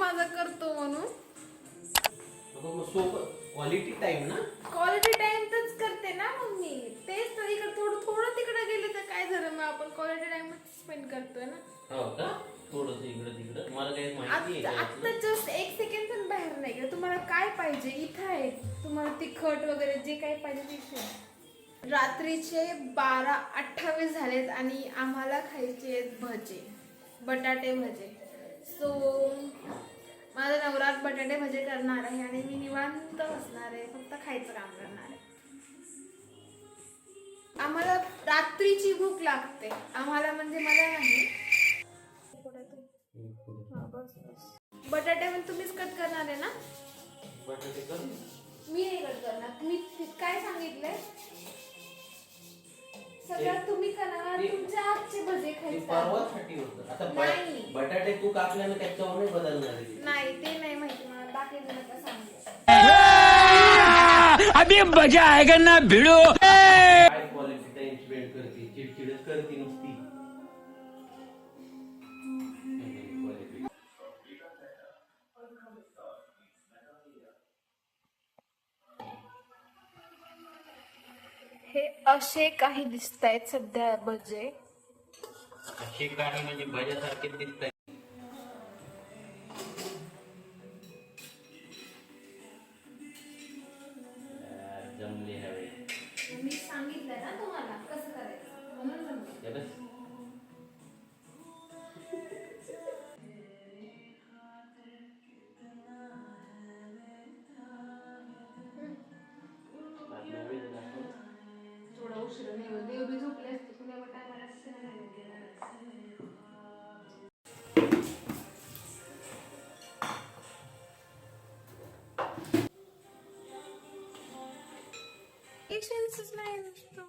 माझा करतो म्हणून. क्वालिटी टाइम ना, क्वालिटी टाइम तरच करते ना मग मी. तेच तर इकडे थोडं थोडं तिकडे गेले तर काय झालं, मग आपण क्वालिटी टाइम स्पेंड करतोय ना. हो का, थोडस इकडं तिकडं. मला काही माहिती आहे आता जस्ट 1 सेकंड पण बाहेर नाही गेलं. तुम्हाला काय पाहिजे इथं आहे. तुम्हाला तिखट वगैरे जे काही पाहिजे तिथे. रात्रीचे 12:28 झालेत आणि आम्हाला खायचे आहेत भजे, बटाटे भजे. सो माझा नवरा बटाटे भजे करणार आहे आणि मी निवांत बसणार आहे, फक्त खायचं काम करणार आहे. आम्हाला रात्रीची भूक लागते, आम्हाला म्हणजे मला नाही. बटाटे पण तुम्हीच कट करणार आहे ना? बटाटे कर. मी नाही कट करणार. मी काय सांगितलंय, सगळं तुम्ही करणार. तुमच्या हातचे भजे खायचे परवासाठी होतं. आता नाही. बटाटे तू कापल्यानं त्याच्यावर नाही बदलणार आहे. नाही ते नाही माहिती मला, बाकी नका सांगू. अभी मजा आएगा ना भिड़ो. काय क्वालिटी टाइम स्पेंड करते, चिडचिडच करते नुसती. हे असे काही दिसत आहेत सध्या भजे. अशी काही म्हणजे भज्यासारखे दिसतात. जमले हवे. मी सांगितलं ना तुम्हाला कसं करायचं, म्हणून जमलं. थोडा उशीर नाही, देव बी झोपले असते तुला टायमाला. पेशन्सच नाही नुसतं.